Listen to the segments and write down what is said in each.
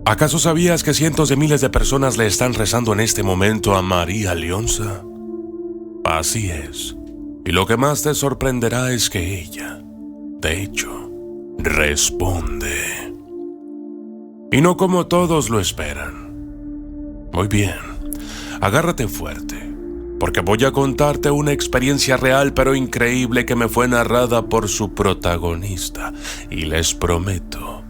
¿Acaso sabías que cientos de miles de personas le están rezando en este momento a María Lionsa? Así es. Y lo que más te sorprenderá es que ella, de hecho, responde. Y no como todos lo esperan. Muy bien, agárrate fuerte, porque voy a contarte una experiencia real pero increíble que me fue narrada por su protagonista, y les prometo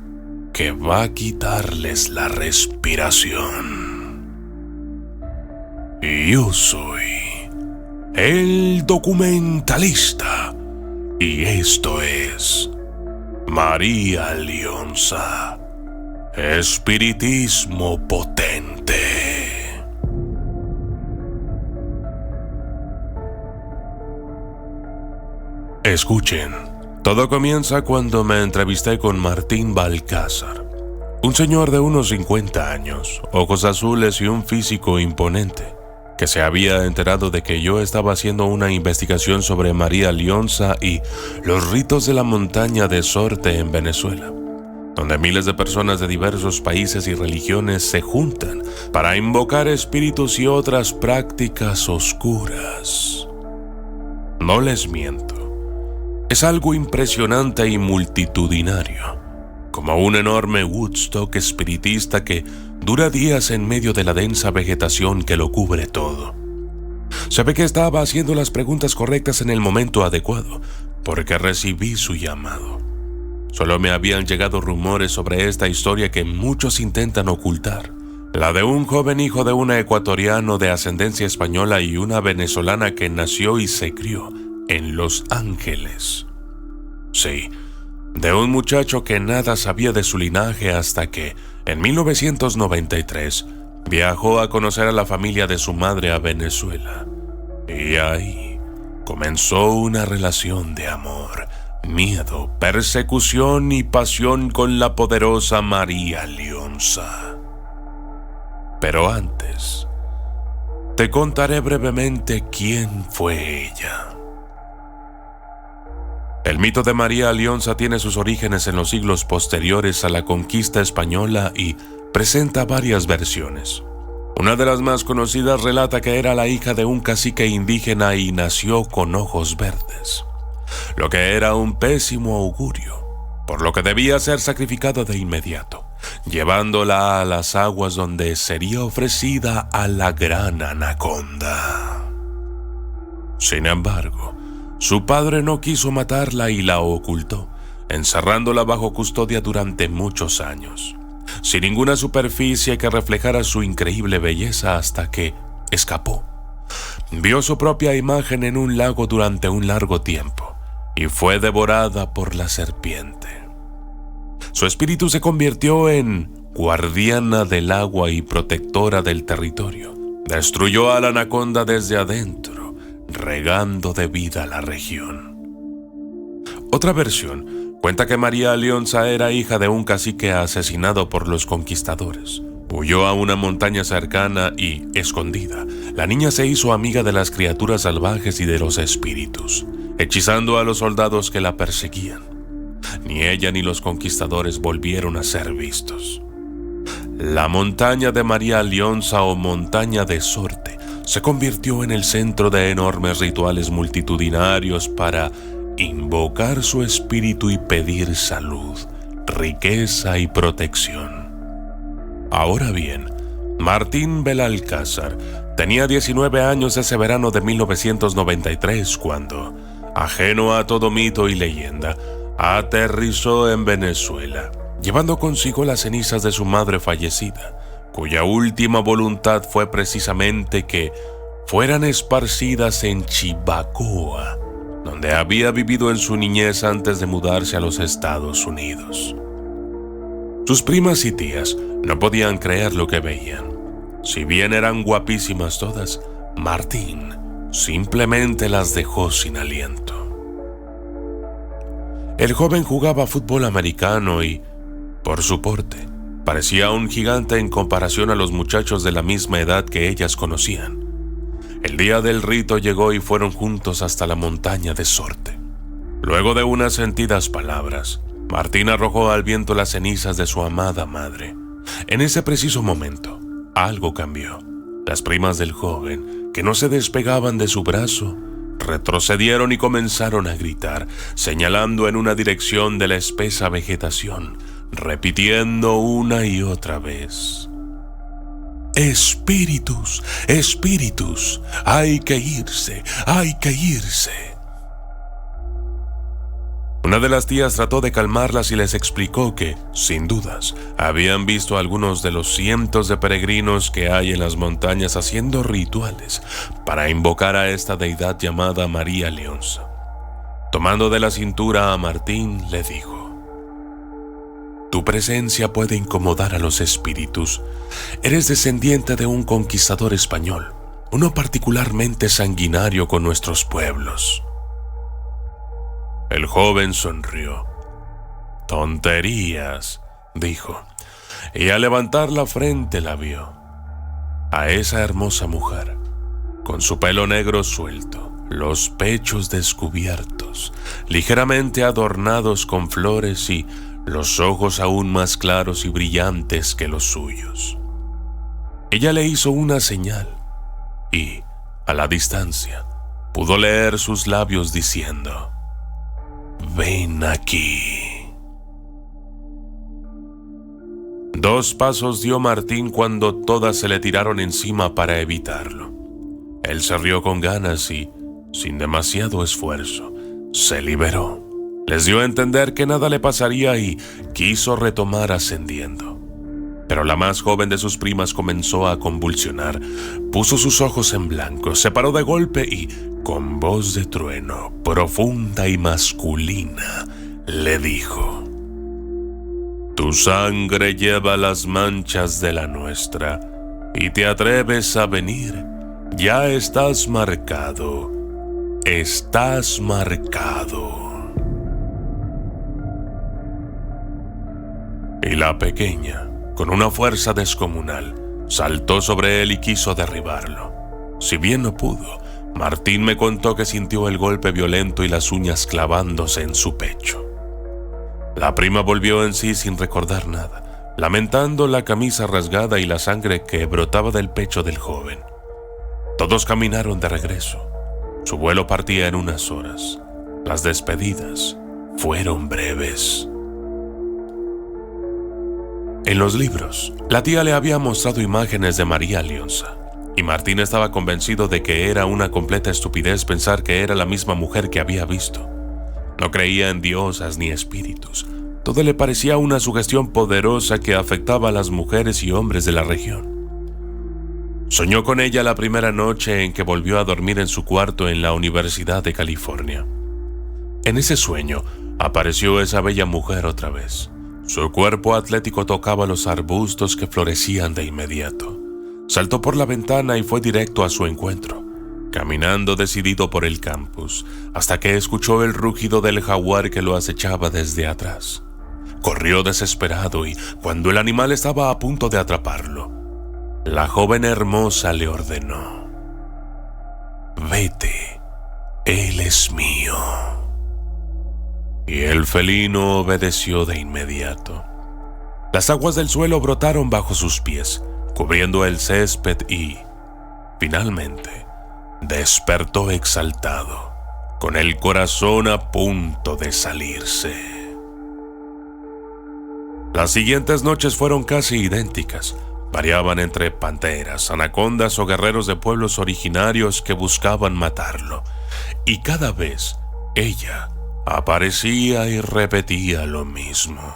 que va a quitarles la respiración. Yo soy el documentalista, y esto es María Lionsa, espiritismo potente. Escuchen, todo comienza cuando me entrevisté con Martín Balcázar, un señor de unos 50 años, ojos azules y un físico imponente, que se había enterado de que yo estaba haciendo una investigación sobre María Lionsa y los ritos de la montaña de Sorte en Venezuela, donde miles de personas de diversos países y religiones se juntan para invocar espíritus y otras prácticas oscuras. No les miento. Es algo impresionante y multitudinario, como un enorme Woodstock espiritista que dura días en medio de la densa vegetación que lo cubre todo. Se ve que estaba haciendo las preguntas correctas en el momento adecuado, porque recibí su llamado. Solo me habían llegado rumores sobre esta historia que muchos intentan ocultar, la de un joven hijo de un ecuatoriano de ascendencia española y una venezolana que nació y se crió en Los Ángeles. Sí, de un muchacho que nada sabía de su linaje hasta que, en 1993, viajó a conocer a la familia de su madre a Venezuela. Y ahí comenzó una relación de amor, miedo, persecución y pasión con la poderosa María Lionsa. Pero antes, te contaré brevemente quién fue ella. El mito de María Lionsa tiene sus orígenes en los siglos posteriores a la conquista española y presenta varias versiones. Una de las más conocidas relata que era la hija de un cacique indígena y nació con ojos verdes, lo que era un pésimo augurio, por lo que debía ser sacrificada de inmediato, llevándola a las aguas donde sería ofrecida a la gran anaconda. Sin embargo, su padre no quiso matarla y la ocultó, encerrándola bajo custodia durante muchos años, sin ninguna superficie que reflejara su increíble belleza hasta que escapó. Vio su propia imagen en un lago durante un largo tiempo y fue devorada por la serpiente. Su espíritu se convirtió en guardiana del agua y protectora del territorio. Destruyó a la anaconda desde adentro, regando de vida la región. Otra versión cuenta que María Lionsa era hija de un cacique asesinado por los conquistadores. Huyó a una montaña cercana y, escondida, la niña se hizo amiga de las criaturas salvajes y de los espíritus, hechizando a los soldados que la perseguían. Ni ella ni los conquistadores volvieron a ser vistos. La montaña de María Lionsa o montaña de Sorte se convirtió en el centro de enormes rituales multitudinarios para invocar su espíritu y pedir salud, riqueza y protección. Ahora bien, Martín Belalcázar tenía 19 años ese verano de 1993 cuando, ajeno a todo mito y leyenda, aterrizó en Venezuela, llevando consigo las cenizas de su madre fallecida, cuya última voluntad fue precisamente que fueran esparcidas en Chivacoa, donde había vivido en su niñez antes de mudarse a los Estados Unidos. Sus primas y tías no podían creer lo que veían. Si bien eran guapísimas todas, Martín simplemente las dejó sin aliento. El joven jugaba fútbol americano y, por su porte, parecía un gigante en comparación a los muchachos de la misma edad que ellas conocían. El día del rito llegó y fueron juntos hasta la montaña de Sorte. Luego de unas sentidas palabras, Martín arrojó al viento las cenizas de su amada madre, En ese preciso momento, algo cambió. Las primas del joven, que no se despegaban de su brazo, retrocedieron y comenzaron a gritar, señalando en una dirección de la espesa vegetación, repitiendo una y otra vez: «Espíritus, espíritus, hay que irse, hay que irse». Una de las tías trató de calmarlas y les explicó que, sin dudas, habían visto a algunos de los cientos de peregrinos que hay en las montañas haciendo rituales para invocar a esta deidad llamada María Leonza. Tomando de la cintura a Martín, le dijo: «Tu presencia puede incomodar a los espíritus. Eres descendiente de un conquistador español, uno particularmente sanguinario con nuestros pueblos». El joven sonrió. «Tonterías», dijo, y al levantar la frente la vio. A esa hermosa mujer, con su pelo negro suelto, los pechos descubiertos, ligeramente adornados con flores y los ojos aún más claros y brillantes que los suyos. Ella le hizo una señal y, a la distancia, pudo leer sus labios diciendo: «Ven aquí». 2 pasos dio Martín cuando todas se le tiraron encima para evitarlo. Él se rió con ganas y, sin demasiado esfuerzo, se liberó. Les dio a entender que nada le pasaría y quiso retomar ascendiendo. Pero la más joven de sus primas comenzó a convulsionar, puso sus ojos en blanco, se paró de golpe y, con voz de trueno, profunda y masculina, le dijo: «Tu sangre lleva las manchas de la nuestra, y te atreves a venir. Ya estás marcado. Estás marcado». Y la pequeña, con una fuerza descomunal, saltó sobre él y quiso derribarlo. Si bien no pudo, Martín me contó que sintió el golpe violento y las uñas clavándose en su pecho. La prima volvió en sí sin recordar nada, lamentando la camisa rasgada y la sangre que brotaba del pecho del joven. Todos caminaron de regreso. Su vuelo partía en unas horas. Las despedidas fueron breves. En los libros, la tía le había mostrado imágenes de María Leonza, y Martín estaba convencido de que era una completa estupidez pensar que era la misma mujer que había visto. No creía en diosas ni espíritus. Todo le parecía una sugestión poderosa que afectaba a las mujeres y hombres de la región. Soñó con ella la primera noche en que volvió a dormir en su cuarto en la Universidad de California. En ese sueño apareció esa bella mujer otra vez. Su cuerpo atlético tocaba los arbustos que florecían de inmediato. Saltó por la ventana y fue directo a su encuentro, caminando decidido por el campus, hasta que escuchó el rugido del jaguar que lo acechaba desde atrás. Corrió desesperado y, cuando el animal estaba a punto de atraparlo, la joven hermosa le ordenó: «Vete, él es mío». Y el felino obedeció de inmediato. Las aguas del suelo brotaron bajo sus pies, cubriendo el césped y, finalmente, despertó exaltado, con el corazón a punto de salirse. Las siguientes noches fueron casi idénticas. Variaban entre panteras, anacondas o guerreros de pueblos originarios que buscaban matarlo. Y cada vez, ella aparecía y repetía lo mismo: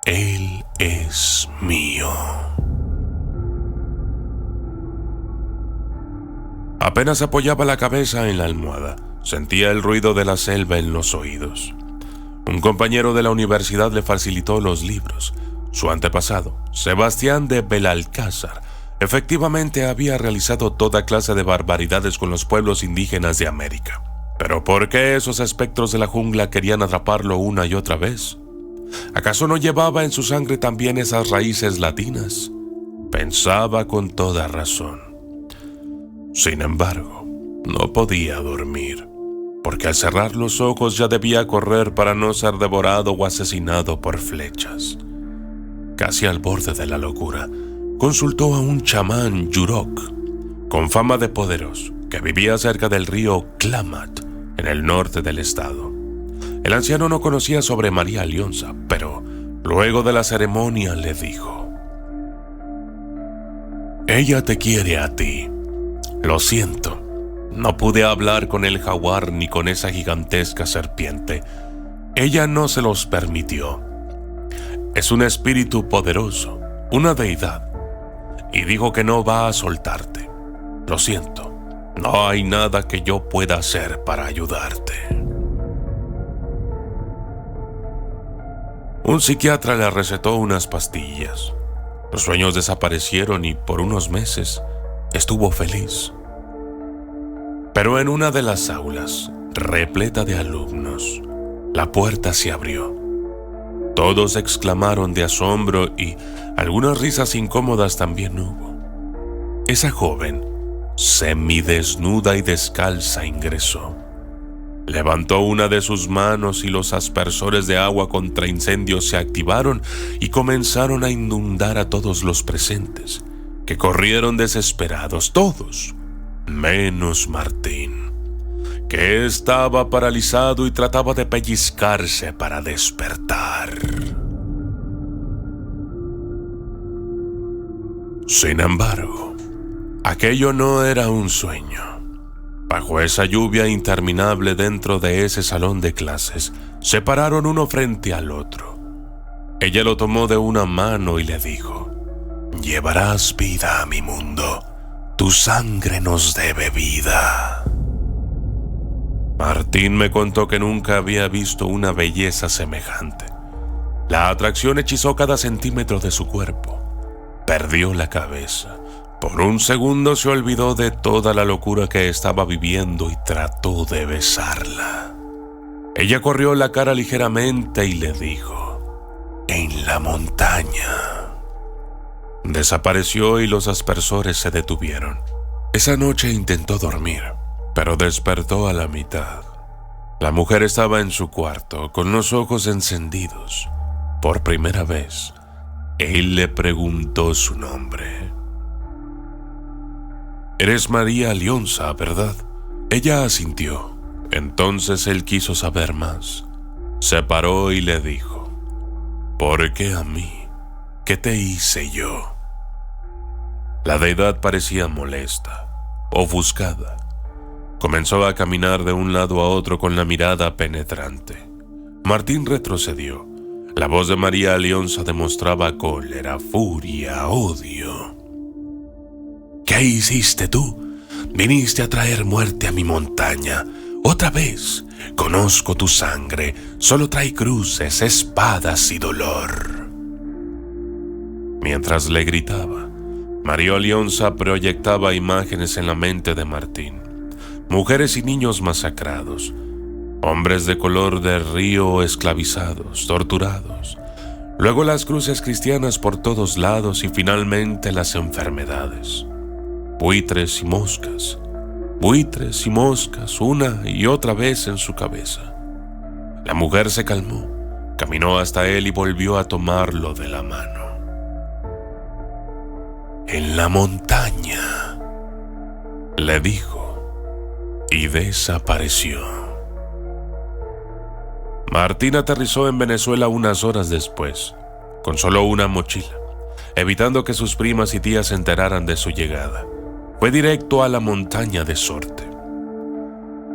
«Él es mío». Apenas apoyaba la cabeza en la almohada, sentía el ruido de la selva en los oídos. Un compañero de la universidad le facilitó los libros. Su antepasado, Sebastián de Belalcázar, efectivamente había realizado toda clase de barbaridades con los pueblos indígenas de América. ¿Pero por qué esos espectros de la jungla querían atraparlo una y otra vez? ¿Acaso no llevaba en su sangre también esas raíces latinas? Pensaba con toda razón. Sin embargo, no podía dormir, porque al cerrar los ojos ya debía correr para no ser devorado o asesinado por flechas. Casi al borde de la locura, consultó a un chamán Yurok, con fama de poderoso, que vivía cerca del río Klamath, en el norte del estado. El anciano no conocía sobre María Alionza, pero luego de la ceremonia le dijo: «Ella te quiere a ti. Lo siento, no pude hablar con el jaguar ni con esa gigantesca serpiente. Ella no se los permitió. Es un espíritu poderoso, una deidad, y dijo que no va a soltarte. Lo siento, no hay nada que yo pueda hacer para ayudarte». Un psiquiatra le recetó unas pastillas. Los sueños desaparecieron y por unos meses estuvo feliz. Pero en una de las aulas, repleta de alumnos, la puerta se abrió. Todos exclamaron de asombro y algunas risas incómodas también hubo. Esa joven, semidesnuda y descalza, ingresó. Levantó una de sus manos y los aspersores de agua contra incendios se activaron y comenzaron a inundar a todos los presentes, que corrieron desesperados, todos, menos Martín, que estaba paralizado y trataba de pellizcarse para despertar. Sin embargo, aquello no era un sueño. Bajo esa lluvia interminable dentro de ese salón de clases, se pararon uno frente al otro. Ella lo tomó de una mano y le dijo: «Llevarás vida a mi mundo. Tu sangre nos debe vida». Martín me contó que nunca había visto una belleza semejante. La atracción hechizó cada centímetro de su cuerpo. Perdió la cabeza. Por un segundo se olvidó de toda la locura que estaba viviendo y trató de besarla. Ella corrió la cara ligeramente y le dijo: «En la montaña». Desapareció y los aspersores se detuvieron. Esa noche intentó dormir, pero despertó a la mitad. La mujer estaba en su cuarto, con los ojos encendidos. Por primera vez, él le preguntó su nombre. «Eres María Alionza, ¿verdad?». Ella asintió. Entonces él quiso saber más. Se paró y le dijo: «¿Por qué a mí? ¿Qué te hice yo?». La deidad parecía molesta, ofuscada. Comenzó a caminar de un lado a otro con la mirada penetrante. Martín retrocedió. La voz de María Alionza demostraba cólera, furia, odio. «¿Qué hiciste tú? Viniste a traer muerte a mi montaña. Otra vez, conozco tu sangre. Solo trae cruces, espadas y dolor». Mientras le gritaba, María Alionza proyectaba imágenes en la mente de Martín. Mujeres y niños masacrados, hombres de color de río esclavizados, torturados. Luego las cruces cristianas por todos lados y finalmente las enfermedades. Buitres y moscas una y otra vez en su cabeza. La mujer se calmó, caminó hasta él y volvió a tomarlo de la mano. «En la montaña», le dijo, y desapareció. Martín aterrizó en Venezuela unas horas después, con solo una mochila, evitando que sus primas y tías se enteraran de su llegada. Fue directo a la montaña de Sorte.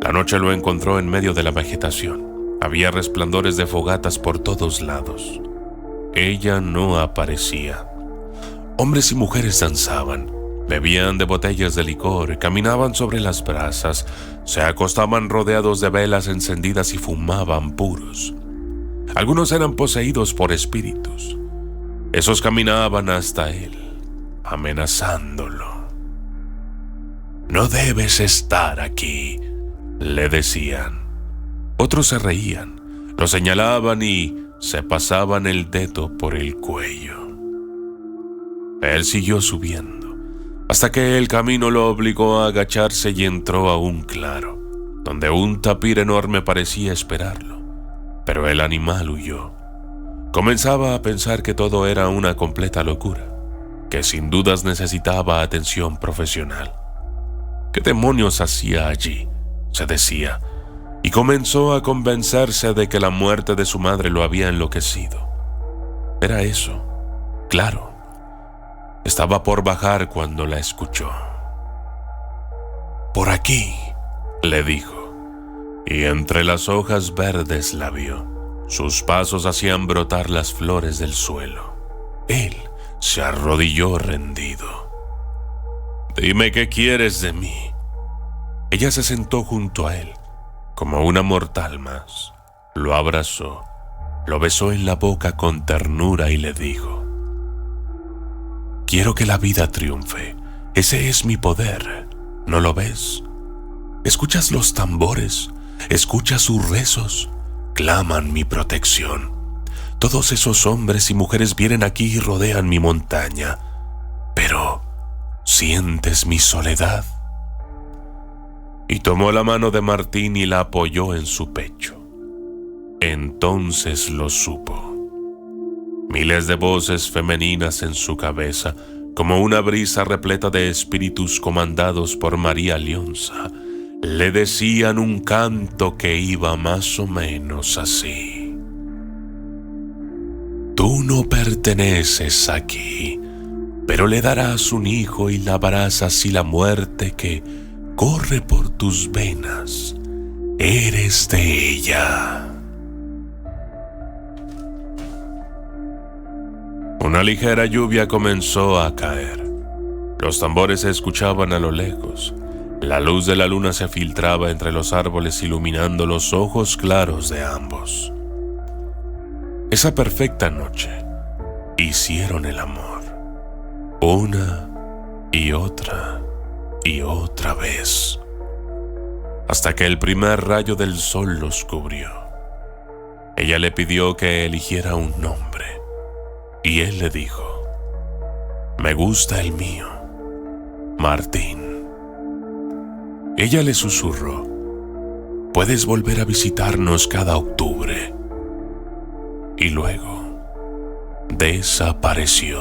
La noche lo encontró en medio de la vegetación. Había resplandores de fogatas por todos lados. Ella no aparecía. Hombres y mujeres danzaban, bebían de botellas de licor, caminaban sobre las brasas, se acostaban rodeados de velas encendidas y fumaban puros. Algunos eran poseídos por espíritus. Esos caminaban hasta él, amenazándolo. «No debes estar aquí», le decían. Otros se reían, lo señalaban y se pasaban el dedo por el cuello. Él siguió subiendo, hasta que el camino lo obligó a agacharse y entró a un claro, donde un tapir enorme parecía esperarlo. Pero el animal huyó. Comenzaba a pensar que todo era una completa locura, que sin dudas necesitaba atención profesional. ¿Qué demonios hacía allí?, se decía, y comenzó a convencerse de que la muerte de su madre lo había enloquecido. Era eso, claro. Estaba por bajar cuando la escuchó. «Por aquí», le dijo, y entre las hojas verdes la vio. Sus pasos hacían brotar las flores del suelo. Él se arrodilló rendido. «Dime qué quieres de mí». Ella se sentó junto a él, como una mortal más. Lo abrazó, lo besó en la boca con ternura y le dijo: «Quiero que la vida triunfe. Ese es mi poder. ¿No lo ves? ¿Escuchas los tambores? ¿Escuchas sus rezos? Claman mi protección. Todos esos hombres y mujeres vienen aquí y rodean mi montaña. Pero, ¿sientes mi soledad?». Y tomó la mano de Martín y la apoyó en su pecho. Entonces lo supo. Miles de voces femeninas en su cabeza, como una brisa repleta de espíritus comandados por María Lionza, le decían un canto que iba más o menos así: «Tú no perteneces aquí, pero le darás un hijo y lavarás así la muerte que corre por tus venas. Eres de ella». Una ligera lluvia comenzó a caer. Los tambores se escuchaban a lo lejos. La luz de la luna se filtraba entre los árboles, iluminando los ojos claros de ambos. Esa perfecta noche hicieron el amor, una y otra vez, hasta que el primer rayo del sol los cubrió. Ella le pidió que eligiera un nombre, y él le dijo: «Me gusta el mío, Martín». Ella le susurró: «Puedes volver a visitarnos cada octubre». Y luego desapareció.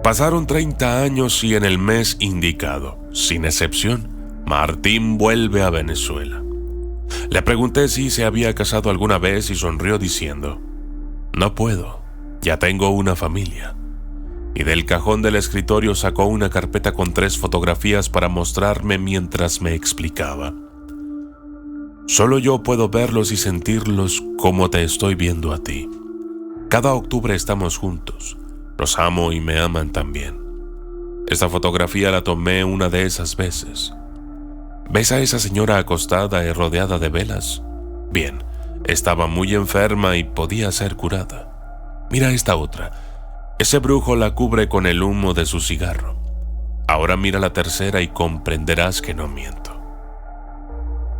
Pasaron 30 años y en el mes indicado, sin excepción, Martín vuelve a Venezuela. Le pregunté si se había casado alguna vez y sonrió diciendo: «No puedo, ya tengo una familia». Y del cajón del escritorio sacó una carpeta con 3 fotografías para mostrarme mientras me explicaba: «Solo yo puedo verlos y sentirlos como te estoy viendo a ti. Cada octubre estamos juntos. Los amo y me aman también. Esta fotografía la tomé una de esas veces. ¿Ves a esa señora acostada y rodeada de velas? Bien, estaba muy enferma y podía ser curada. Mira esta otra. Ese brujo la cubre con el humo de su cigarro. Ahora mira la tercera y comprenderás que no miento».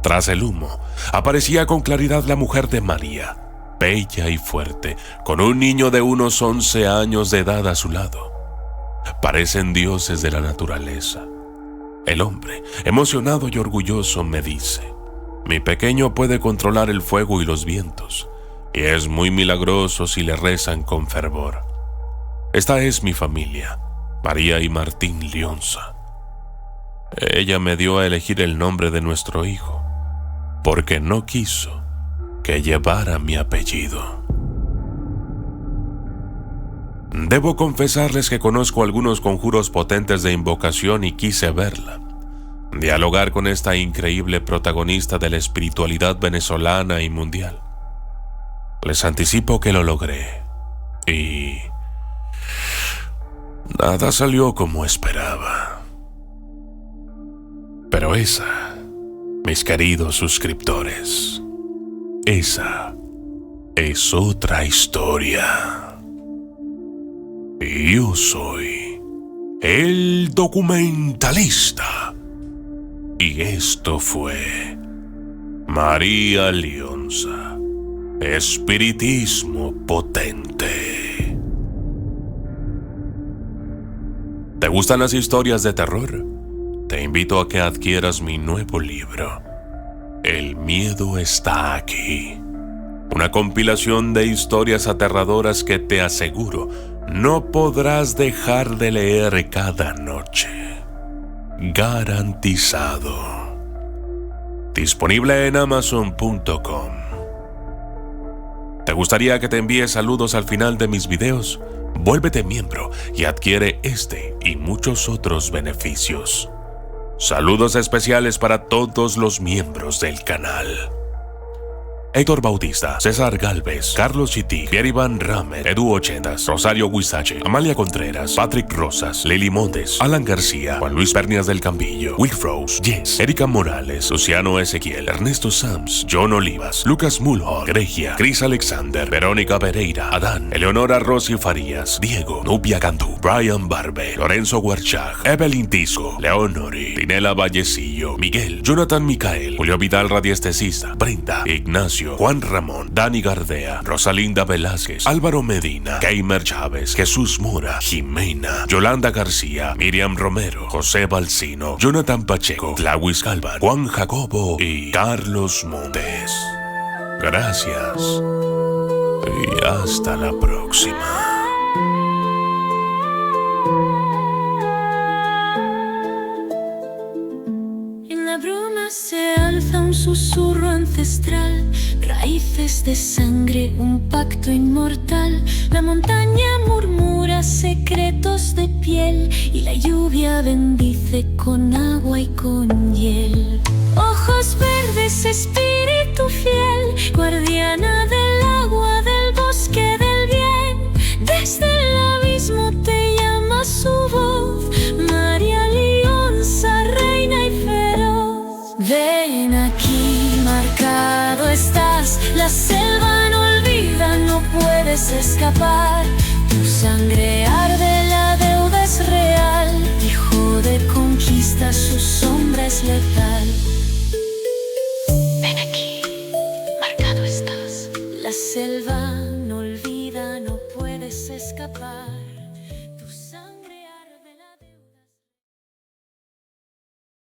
Tras el humo, aparecía con claridad la mujer de María, bella y fuerte, con un niño de unos 11 años de edad a su lado. Parecen dioses de la naturaleza. El hombre, emocionado y orgulloso, me dice: «Mi pequeño puede controlar el fuego y los vientos, y es muy milagroso si le rezan con fervor. Esta es mi familia, María y Martín Lionza». Ella me dio a elegir el nombre de nuestro hijo, porque no quiso que llevara mi apellido. Debo confesarles que conozco algunos conjuros potentes de invocación y quise verla, dialogar con esta increíble protagonista de la espiritualidad venezolana y mundial. Les anticipo que lo logré, y nada salió como esperaba. Pero esa, mis queridos suscriptores, esa es otra historia. Yo soy el documentalista. Y esto fue María Lionza, espiritismo potente. ¿Te gustan las historias de terror? Te invito a que adquieras mi nuevo libro, El miedo está aquí. una compilación de historias aterradoras que te aseguro no podrás dejar de leer cada noche. Garantizado. Disponible en Amazon.com. ¿Te gustaría que te envíe saludos al final de mis videos? Vuélvete miembro y adquiere este y muchos otros beneficios. Saludos especiales para todos los miembros del canal: Héctor Bautista, César Galvez, Carlos Chití, Pierre Iván Ramer, Edu Ochendas, Rosario Huizache, Amalia Contreras, Patrick Rosas, Lili Montes, Alan García, Juan Luis Pernias del Campillo, Will Rose, Jess, Erika Morales, Luciano Ezequiel, Ernesto Sams, John Olivas, Lucas Mulhall, Gregia, Chris Alexander, Verónica Pereira, Adán, Eleonora Rossi Farías, Diego, Nubia Cantú, Brian Barbe, Lorenzo Guarchag, Evelyn Tisco, Leonori, Pinela Vallecillo, Miguel, Jonathan Micael, Julio Vidal Radiestesista, Brenda, Ignacio, Juan Ramón, Dani Gardea, Rosalinda Velázquez, Álvaro Medina, Keimer Chávez, Jesús Mora, Jimena, Yolanda García, Miriam Romero, José Balsino, Jonathan Pacheco, Clauis Calvan, Juan Jacobo y Carlos Montes. Gracias y hasta la próxima. Se alza un susurro ancestral, raíces de sangre, un pacto inmortal. La montaña murmura secretos de piel y la lluvia bendice con agua y con hiel. Ojos verdes, espíritu fiel, guardiana del agua, del bosque del bien. Desde el abismo te llama su voz, María Lionza, reina y feroz. Ven aquí, marcado estás, la selva no olvida, no puedes escapar. Tu sangre arde, la deuda es real, hijo de conquista, su sombra es letal. Ven aquí, marcado estás, la selva no olvida, no puedes escapar.